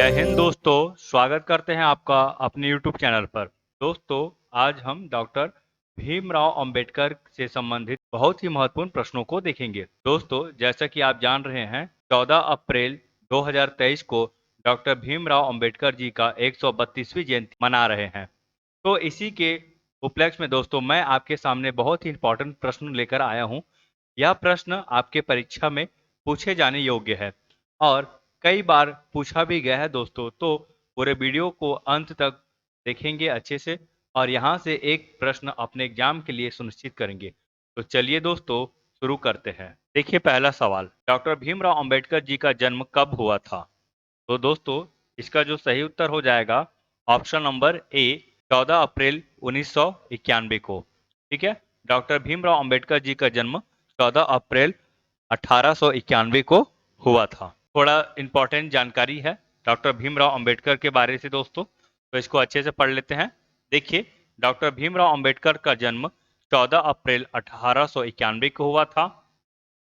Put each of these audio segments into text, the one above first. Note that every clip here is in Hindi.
जय हिंद दोस्तों, स्वागत करते हैं आपका अपने YouTube चैनल पर। दोस्तों, आज हम डॉक्टर भीमराव अंबेडकर से संबंधित बहुत ही महत्वपूर्ण प्रश्नों को देखेंगे। दोस्तों, जैसा कि आप जान रहे हैं, 14 अप्रैल 2023 को डॉक्टर भीमराव अंबेडकर जी का 132वीं जयंती मना रहे हैं। तो इसी के उपलक्ष्य में दोस्तों, मैं आपके सामने बहुत ही इंपॉर्टेंट प्रश्न लेकर आया हूँ। यह प्रश्न आपके परीक्षा में पूछे जाने योग्य है और कई बार पूछा भी गया है दोस्तों। तो पूरे वीडियो को अंत तक देखेंगे अच्छे से और यहाँ से एक प्रश्न अपने एग्जाम के लिए सुनिश्चित करेंगे। तो चलिए दोस्तों, शुरू करते हैं। देखिए, पहला सवाल, डॉक्टर भीमराव अंबेडकर जी का जन्म कब हुआ था? तो दोस्तों, इसका जो सही उत्तर हो जाएगा ऑप्शन नंबर ए, 14 अप्रैल 1991 को। ठीक है, डॉक्टर भीमराव अंबेडकर जी का जन्म 14 अप्रैल 1891 को हुआ था। थोड़ा इंपॉर्टेंट जानकारी है डॉक्टर भीमराव अंबेडकर के बारे से दोस्तों, तो इसको अच्छे से पढ़ लेते हैं। देखिए, डॉक्टर भीमराव अंबेडकर का जन्म 14 अप्रैल 1891 को हुआ था।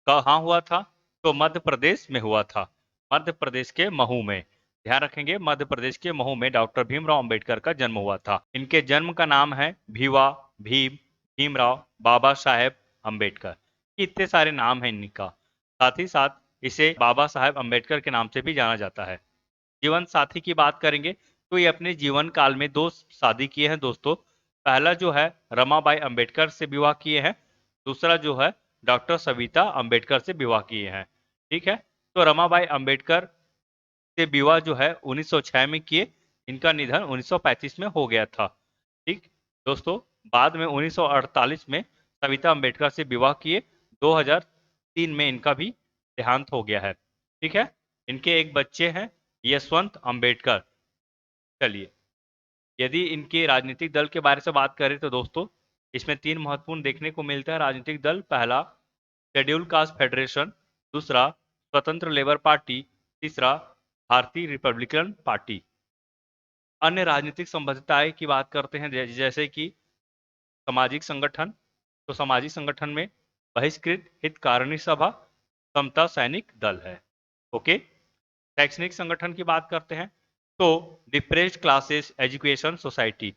कहाँ हुआ था? तो मध्य प्रदेश में हुआ था, मध्य प्रदेश के महू में। ध्यान रखेंगे, मध्य प्रदेश के महू में डॉक्टर भीमराव अंबेडकर का जन्म हुआ था। इनके जन्म का नाम है भीवा, भीम, भीमराव, बाबा साहेब अंबेडकर। इतने सारे नाम हैं इनका। साथ ही साथ इसे बाबा साहेब अंबेडकर के नाम से भी जाना जाता है। जीवन साथी की बात करेंगे तो ये अपने जीवन काल में दो शादी किए हैं दोस्तों। पहला जो है रमाबाई अंबेडकर से विवाह किए हैं, दूसरा जो है डॉक्टर सविता अंबेडकर से विवाह किए हैं। ठीक है, तो रमाबाई अंबेडकर से विवाह जो है 1906 में किए। इनका निधन 1935 में हो गया था। ठीक दोस्तों, बाद में 1948 में सविता अंबेडकर से विवाह किए। 2003 में इनका भी देहांत हो गया है। ठीक है, इनके एक बच्चे हैं, यशवंत अंबेडकर। चलिए, यदि इनके राजनीतिक दल के बारे से बात करें तो दोस्तों, इसमें तीन महत्वपूर्ण देखने को मिलता है राजनीतिक दल। पहला शेड्यूल कास्ट फेडरेशन, दूसरा स्वतंत्र लेबर पार्टी, तीसरा भारतीय रिपब्लिकन पार्टी। अन्य राजनीतिक संबद्धताएं की बात करते हैं, जैसे कि सामाजिक संगठन, तो सामाजिक संगठन में बहिष्कृत हितकारिणी सभा, समता सैनिक दल है। ओके, शैक्षणिक संगठन की बात करते हैं तो depressed classes education society,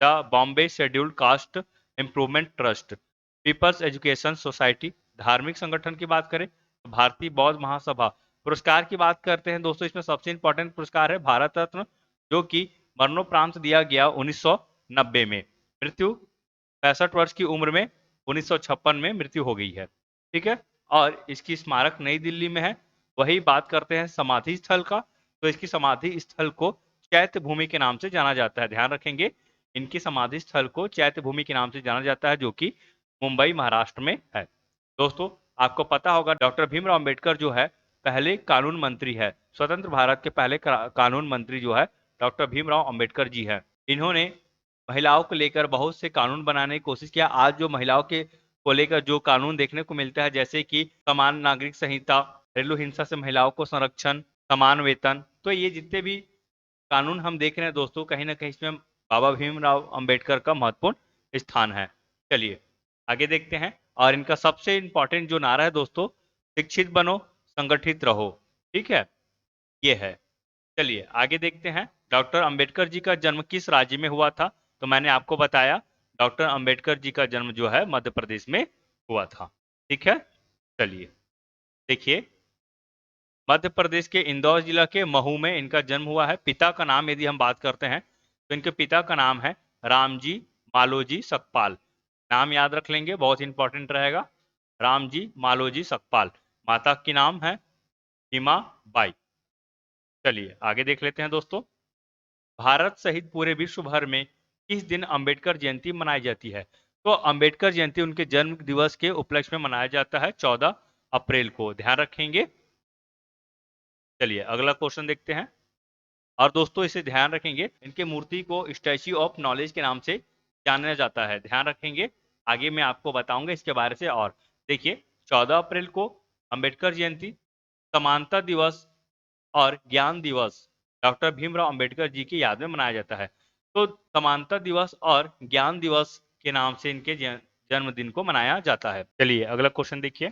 the Bombay scheduled caste improvement trust, people's education society. धार्मिक संगठन की बात करें तो भारतीय बौद्ध महासभा। पुरस्कार की बात करते हैं दोस्तों, इसमें सबसे इंपॉर्टेंट पुरस्कार है भारत रत्न, जो कि मरणोपरांत दिया गया 1990 में। मृत्यु 65 वर्ष की उम्र में 1956 में मृत्यु हो गई है। ठीक है, और इसकी स्मारक नई दिल्ली में है। वही बात करते हैं समाधि स्थल का, तो इसकी समाधि स्थल को चैत्य भूमि के नाम से जाना जाता है। ध्यान रखेंगे, इनकी समाधि स्थल को चैत्य भूमि के नाम से जाना जाता है, जो कि मुंबई महाराष्ट्र में है। दोस्तों, आपको पता होगा डॉक्टर भीमराव अंबेडकर जो है पहले कानून मंत्री है। स्वतंत्र भारत के पहले कानून मंत्री जो है डॉक्टर भीमराव अंबेडकर जी है। इन्होंने महिलाओं को लेकर बहुत से कानून बनाने की कोशिश किया। आज जो महिलाओं के को लेकर जो कानून देखने को मिलता है, जैसे कि समान नागरिक संहिता, घरेलू हिंसा से महिलाओं को संरक्षण, समान वेतन, तो ये जितने भी कानून हम देख रहे हैं दोस्तों, कहीं ना कहीं इसमें बाबा भीमराव अंबेडकर का महत्वपूर्ण स्थान है। चलिए आगे देखते हैं, और इनका सबसे इंपॉर्टेंट जो नारा है दोस्तों, शिक्षित बनो, संगठित रहो। ठीक है, ये है। चलिए आगे देखते हैं, डॉक्टर अंबेडकर जी का जन्म किस राज्य में हुआ था? तो मैंने आपको बताया डॉक्टर अंबेडकर जी का जन्म जो है मध्य प्रदेश में हुआ था। ठीक है, चलिए देखिए, मध्य प्रदेश के इंदौर जिला के महू में इनका जन्म हुआ है। पिता का नाम यदि हम बात करते हैं तो इनके पिता का नाम है रामजी मालोजी सकपाल। नाम याद रख लेंगे, बहुत इंपॉर्टेंट रहेगा, रामजी मालोजी सकपाल। माता की नाम है हिमा बाई। चलिए आगे देख लेते हैं दोस्तों, भारत सहित पूरे विश्व भर में किस दिन अंबेडकर जयंती मनाई जाती है? तो अंबेडकर जयंती उनके जन्म दिवस के उपलक्ष्य में मनाया जाता है 14 अप्रैल को। ध्यान रखेंगे। चलिए अगला क्वेश्चन देखते हैं, और दोस्तों इसे ध्यान रखेंगे, इनके मूर्ति को स्टैच्यू ऑफ नॉलेज के नाम से जाना जाता है। ध्यान रखेंगे, आगे मैं आपको बताऊंगा इसके बारे से। और देखिए, 14 अप्रैल को अंबेडकर जयंती, समानता दिवस और ज्ञान दिवस डॉक्टर भीमराव अंबेडकर जी की याद में मनाया जाता है। तो समानता दिवस और ज्ञान दिवस के नाम से इनके जन्मदिन को मनाया जाता है। चलिए अगला क्वेश्चन देखिए,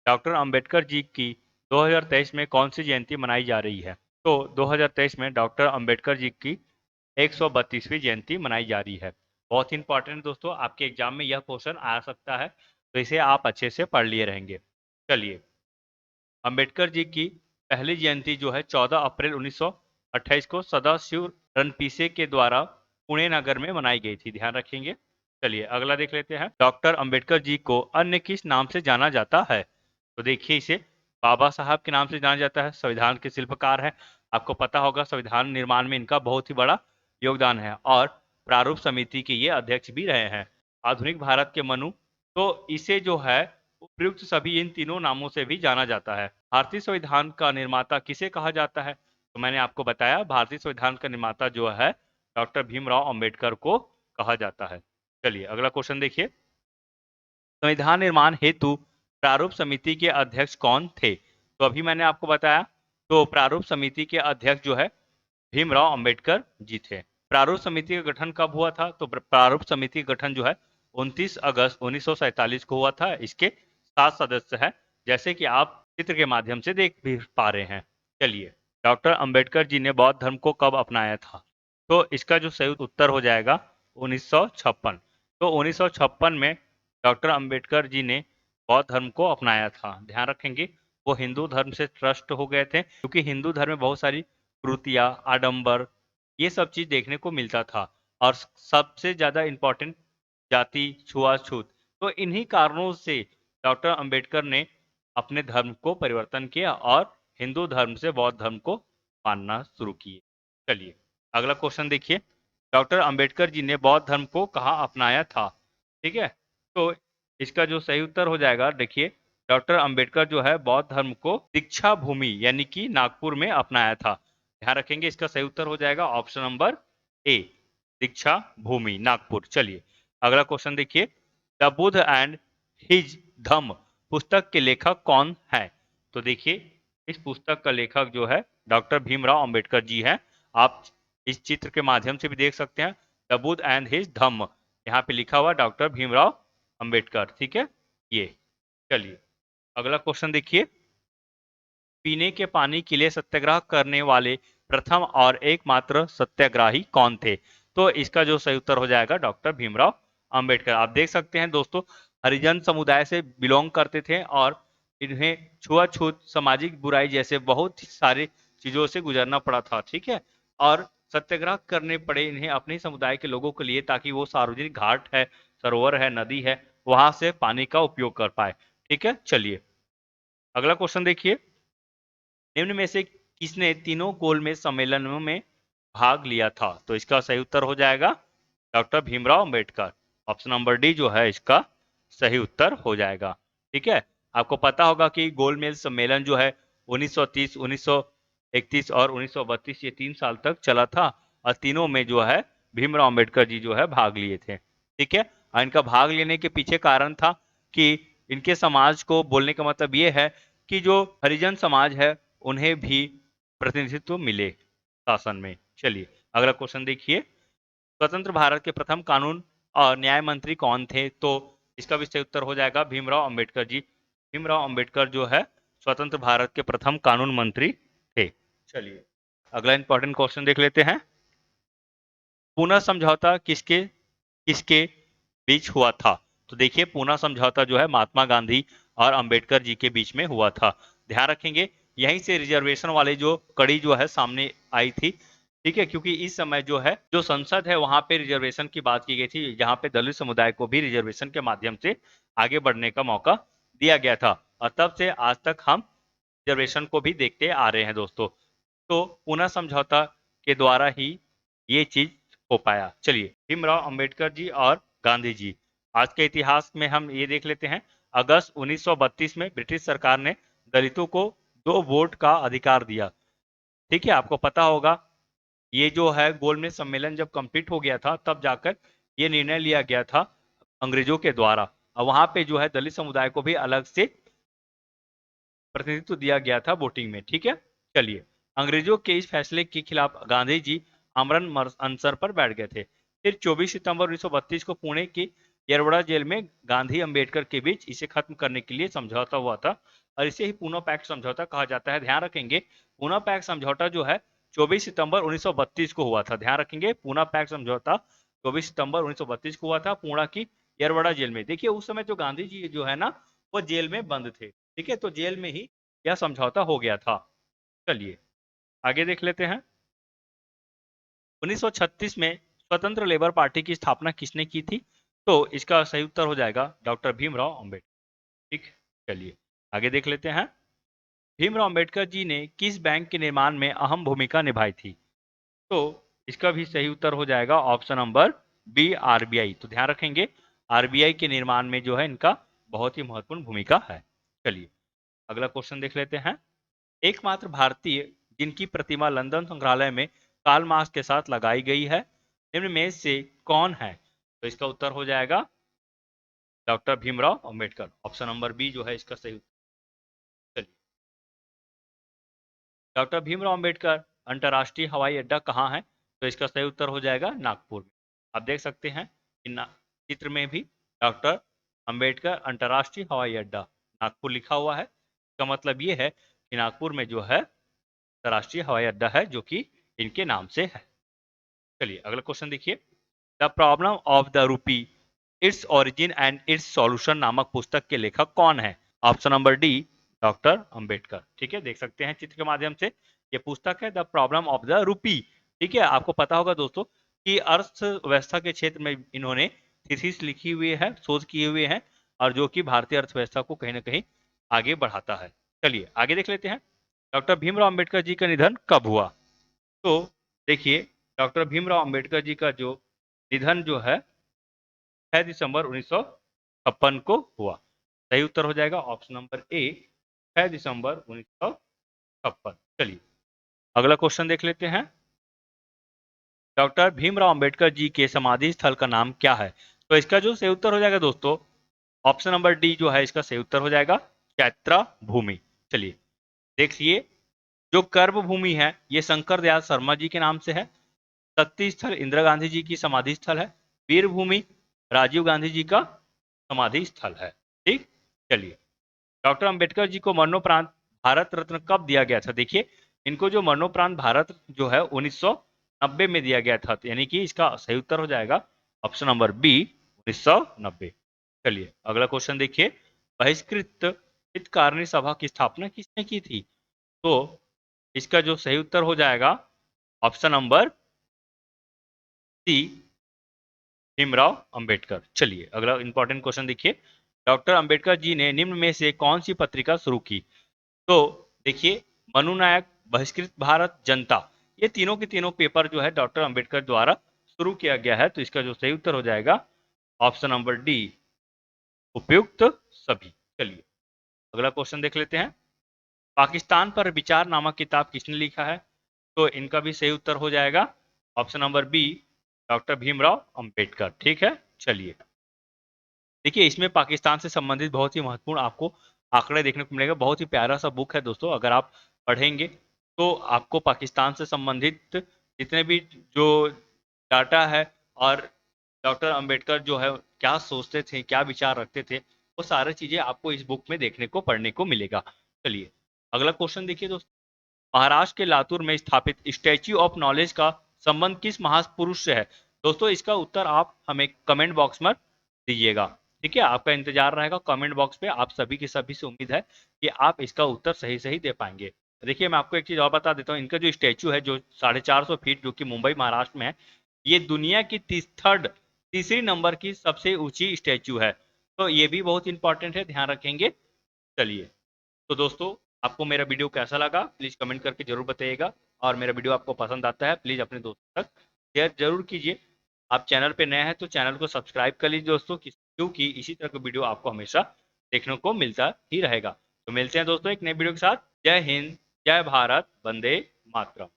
डॉक्टर अंबेडकर जी की 2023 में कौन सी जयंती मनाई जा रही है? तो 2023 में डॉक्टर अंबेडकर जी की 132वीं जयंती मनाई जा रही है। बहुत ही इंपॉर्टेंट दोस्तों, आपके एग्जाम में यह क्वेश्चन आ सकता है, तो इसे आप अच्छे से पढ़ लिए रहेंगे। चलिए, अंबेडकर जी की पहली जयंती जो है 14 अप्रैल 1928 को सदाशिव रणपीसे के द्वारा पुणे नगर में मनाई गई थी, ध्यान रखेंगे। चलिए अगला देख लेते हैं। डॉक्टर अंबेडकर जी को अन्य किस नाम से जाना जाता है? तो देखिए, इसे बाबा साहब के नाम से जाना जाता है, संविधान के शिल्पकार है। आपको पता होगा संविधान निर्माण में इनका बहुत ही बड़ा योगदान है और प्रारूप समिति के ये अध्यक्ष भी रहे हैं। आधुनिक भारत के मनु, तो इसे जो है उपयुक्त सभी इन तीनों नामों से भी जाना जाता है। भारतीय संविधान का निर्माता किसे कहा जाता है? तो मैंने आपको बताया, भारतीय संविधान का निर्माता जो है डॉक्टर भीमराव अंबेडकर को कहा जाता है। चलिए अगला क्वेश्चन देखिए। संविधान निर्माण हेतु प्रारूप समिति के अध्यक्ष कौन थे? तो अभी मैंने आपको बताया, तो प्रारूप समिति के अध्यक्ष जो है भीमराव अंबेडकर जी थे। प्रारूप समिति का गठन कब हुआ था? तो प्रारूप समिति का गठन जो है 29 अगस्त 1947 को हुआ था। इसके 7 सदस्य हैं, जैसे कि आप चित्र के माध्यम से देख भी पा रहे हैं। चलिए, डॉक्टर अंबेडकर जी ने बौद्ध धर्म को कब अपनाया था? तो इसका जो सही उत्तर हो जाएगा 1956। तो 1956 में डॉक्टर अंबेडकर जी ने बौद्ध धर्म को अपनाया था। ध्यान रखेंगे, वो हिंदू धर्म से ट्रस्ट हो गए थे, क्योंकि हिंदू धर्म में बहुत सारी क्रूतियाँ, आडंबर, ये सब चीज देखने को मिलता था। और सबसे ज्यादा इंपॉर्टेंट, जाति, छुआछूत, तो इन्हीं कारणों से डॉक्टर अंबेडकर ने अपने धर्म को परिवर्तन किया और हिंदू धर्म से बौद्ध धर्म को मानना शुरू किए। चलिए अगला क्वेश्चन देखिए। डॉक्टर अंबेडकर जी ने बौद्ध धर्म को कहाँ अपनाया था? ठीक है, तो इसका जो सही उत्तर हो जाएगा, देखिए, डॉक्टर अंबेडकर जो है बौद्ध धर्म को दीक्षा भूमि यानी कि नागपुर में अपनाया था। ध्यान रखेंगे, इसका सही उत्तर हो जाएगा ऑप्शन नंबर ए, दीक्षा भूमि नागपुर। चलिए अगला क्वेश्चन देखिए। द बुद्ध एंड हिज धम्म पुस्तक के लेखक कौन है? तो देखिए, इस पुस्तक का लेखक जो है डॉक्टर भीमराव अंबेडकर जी हैं। आप इस चित्र के माध्यम से भी देख सकते हैं, द बुद्ध एंड हिज धम्म, यहाँ पे लिखा हुआ डॉक्टर भीमराव अंबेडकर। ठीक है, ये। चलिए अगला क्वेश्चन देखिए। पीने के पानी के लिए सत्याग्रह करने वाले प्रथम और एकमात्र सत्याग्रही कौन थे? तो इसका जो सही उत्तर हो जाएगा डॉक्टर भीमराव अंबेडकर। आप देख सकते हैं दोस्तों, हरिजन समुदाय से बिलोंग करते थे और इन्हें छुआछूत, सामाजिक बुराई जैसे बहुत सारी चीजों से गुजरना पड़ा था। ठीक है, और सत्याग्रह करने पड़े इन्हें अपने समुदाय के लोगों के लिए, ताकि वो सार्वजनिक घाट है, सरोवर है, नदी है, वहां से पानी का उपयोग कर पाए। ठीक है, चलिए अगला क्वेश्चन देखिए। निम्न में से किसने तीनों गोलमेज सम्मेलनों में भाग लिया था? तो इसका सही उत्तर हो जाएगा doctor Bhimrao Ambedkar. Option number D जो है इसका सही उत्तर हो जाएगा। ठीक है, आपको पता होगा कि गोलमेज सम्मेलन जो है 1930, 1931 और 1932, ये 3 साल तक चला था और तीनों में जो है भीमराव अंबेडकर जी जो है भाग लिए थे। ठीक है, और इनका भाग लेने के पीछे कारण था कि इनके समाज को, बोलने का मतलब ये है कि जो हरिजन समाज है उन्हें भी प्रतिनिधित्व मिले शासन में। चलिए अगला क्वेश्चन देखिए। स्वतंत्र भारत के प्रथम कानून और न्याय मंत्री कौन थे? तो इसका भी सही उत्तर हो जाएगा भीमराव अंबेडकर जी। भीमराव अंबेडकर जो है स्वतंत्र भारत के प्रथम कानून मंत्री थे। चलिए अगला इंपॉर्टेंट क्वेश्चन देख लेते हैं। पूना समझौता किसके किसके बीच हुआ था? तो देखिए, पूना समझौता जो है महात्मा गांधी और अंबेडकर जी के बीच में हुआ था। ध्यान रखेंगे, यहीं से रिजर्वेशन वाली जो कड़ी जो है सामने आई थी। ठीक है, क्योंकि इस समय जो है जो संसद है वहां पे रिजर्वेशन की बात की गई थी, जहां पे दलित समुदाय को भी रिजर्वेशन के माध्यम से आगे बढ़ने का मौका दिया गया था। और तब से आज तक हम रिजर्वेशन को भी देखते आ रहे हैं दोस्तों। तो पूना समझौता के द्वारा ही ये चीज हो पाया। चलिए, भीमराव अंबेडकर जी और गांधी जी, आज के इतिहास में हम ये देख लेते हैं। अगस्त 1932 में ब्रिटिश सरकार ने दलितों को 2 वोट का अधिकार दिया। ठीक है, आपको पता होगा, ये जो है गोलमेज सम्मेलन जब कंप्लीट हो गया था, तब जाकर ये निर्णय लिया गया था अंग्रेजों के द्वारा, और वहां पे जो है दलित समुदाय को भी अलग से प्रतिनिधित्व दिया गया था वोटिंग में। ठीक है, चलिए, अंग्रेजों के इस फैसले के खिलाफ गांधी जी आमरण अनशन पर बैठ गए थे। फिर 24 सितंबर 1932 को पुणे की येरवड़ा जेल में गांधी अंबेडकर के बीच इसे खत्म करने के लिए समझौता हुआ था। और इसे ही पूना पैक्ट समझौता कहा जाता है। ध्यान रखेंगे पूना पैक्ट समझौता जो है 24 सितंबर 1932 को हुआ था। ध्यान रखेंगे पूना पैक्ट समझौता 24 सितंबर 1932 को हुआ था पूना की येरवड़ा जेल में। देखिए उस समय जो गांधी जी जो है ना वो जेल में बंद थे, ठीक है, तो जेल में ही यह समझौता हो गया था। चलिए आगे देख लेते हैं। 1936 में स्वतंत्र लेबर पार्टी की स्थापना किसने की थी? तो इसका सही उत्तर हो जाएगा डॉक्टर भीमराव अम्बेडकर। ठीक, चलिए आगे देख लेते हैं। भीमराव अम्बेडकर जी ने किस बैंक के निर्माण में अहम भूमिका निभाई थी? तो इसका भी सही उत्तर हो जाएगा ऑप्शन नंबर बी, आरबीआई। तो ध्यान रखेंगे आरबीआई के निर्माण में जो है इनका बहुत ही महत्वपूर्ण भूमिका है। चलिए अगला क्वेश्चन देख लेते हैं। एकमात्र भारतीय जिनकी प्रतिमा लंदन संग्रहालय में कार्ल मार्क्स के साथ लगाई गई है, निम्न में से कौन है? तो इसका उत्तर हो जाएगा doctor Bhimrao Ambedkar. Option number B जो है इसका सही उत्तर। चलिए डॉक्टर भीमराव अम्बेडकर अंतर्राष्ट्रीय हवाई अड्डा कहाँ है? तो इसका सही उत्तर हो जाएगा नागपुर में। आप देख सकते हैं कि चित्र में भी डॉक्टर अंबेडकर अंतर्राष्ट्रीय हवाई अड्डा नागपुर लिखा हुआ है। इसका मतलब ये है कि नागपुर में जो है अंतर्राष्ट्रीय हवाई अड्डा है जो कि इनके नाम से है। चलिए अगला क्वेश्चन देखिए। The problem of the rupee, its origin and it's solution नामक पुस्तक के लेखक कौन है? Option number D doctor Ambedkar. ठीक है, देख सकते हैं चित्र के माध्यम से ये पुस्तक है the problem of the rupee. ठीक है, आपको पता होगा दोस्तों कि अर्थव्यवस्था के क्षेत्र में इन्होंने थीसिस लिखी हुई है, शोध किए हुए हैं, और जो कि भारतीय अर्थव्यवस्था को कहीं ना कहीं आगे बढ़ाता है। चलिए आगे देख लेते हैं। डॉक्टर भीमराव अम्बेडकर जी का निधन कब हुआ? तो देखिए डॉक्टर भीमराव अम्बेडकर जी का जो निधन जो है 6 दिसंबर 1956 को हुआ। सही उत्तर हो जाएगा ऑप्शन नंबर ए 6 दिसंबर 1956। चलिए अगला क्वेश्चन देख लेते हैं। डॉक्टर भीमराव अंबेडकर जी के समाधि स्थल का नाम क्या है? तो इसका जो सही उत्तर हो जाएगा दोस्तों ऑप्शन नंबर डी जो है इसका सही उत्तर हो जाएगा चैत्रा भूमि। चलिए देखिए जो कर्म भूमि है ये शंकर दयाल शर्मा जी के नाम से है। शक्ति स्थल इंदिरा गांधी जी की समाधि स्थल है। वीर भूमि राजीव गांधी जी का समाधि स्थल है। ठीक, चलिए डॉक्टर अंबेडकर जी को मरणोपरांत भारत रत्न कब दिया गया था? देखिए इनको जो मरणोपरांत भारत जो है 1990 में दिया गया था, यानी कि इसका सही उत्तर हो जाएगा ऑप्शन नंबर बी 1990। चलिए अगला क्वेश्चन देखिए। बहिष्कृत हितकारिणी सभा की स्थापना किसने की थी? तो इसका जो सही उत्तर हो जाएगा option number C Bhimrao Ambedkar. चलिए अगला इंपॉर्टेंट क्वेश्चन देखिए। डॉक्टर अंबेडकर जी ने निम्न में से कौन सी पत्रिका शुरू की? तो देखिए मनुनायक, बहिष्कृत भारत, जनता, ये तीनों के तीनों पेपर जो है डॉक्टर अंबेडकर द्वारा शुरू किया गया है। तो इसका जो सही उत्तर हो जाएगा ऑप्शन नंबर डी उपयुक्त सभी। चलिए अगला क्वेश्चन देख लेते हैं। पाकिस्तान पर विचार नामक किताब किसने लिखा है? तो इनका भी सही उत्तर हो जाएगा option number B doctor Bhimrao Ambedkar. ठीक है, चलिए देखिए इसमें पाकिस्तान से संबंधित बहुत ही महत्वपूर्ण आपको आंकड़े देखने को मिलेगा। बहुत ही प्यारा सा बुक है दोस्तों, अगर आप पढ़ेंगे तो आपको पाकिस्तान से संबंधित जितने भी जो डाटा है और डॉक्टर अंबेडकर जो है क्या सोचते थे, क्या विचार रखते थे, वो सारी चीजें आपको इस बुक में देखने को पढ़ने को मिलेगा। चलिए अगला क्वेश्चन देखिए दोस्तों। महाराष्ट्र के लातूर में स्थापित स्टैच्यू ऑफ नॉलेज का संबंध किस महापुरुष से है? दोस्तों इसका उत्तर आप हमें कमेंट बॉक्स में दीजिएगा। ठीक है, आपका इंतजार रहेगा कमेंट बॉक्स पे। आप सभी की सभी से उम्मीद है कि आप इसका उत्तर सही सही दे पाएंगे। देखिए मैं आपको एक चीज और बता देता हूँ, इनका जो स्टैच्यू है जो 450 फीट जो कि मुंबई महाराष्ट्र में है, ये दुनिया की तीसरी नंबर की सबसे ऊंची स्टैच्यू है। तो ये भी बहुत इंपॉर्टेंट है, ध्यान रखेंगे। चलिए तो दोस्तों आपको मेरा वीडियो कैसा लगा प्लीज कमेंट करके जरूर बताइएगा, और मेरा वीडियो आपको पसंद आता है प्लीज अपने दोस्तों तक शेयर जरूर कीजिए। आप चैनल पे नए हैं तो चैनल को सब्सक्राइब कर लीजिए दोस्तों, क्योंकि इसी तरह का वीडियो आपको हमेशा देखने को मिलता ही रहेगा। तो मिलते हैं दोस्तों एक नए वीडियो के साथ। जय हिंद, जय भारत, वंदे मातरम।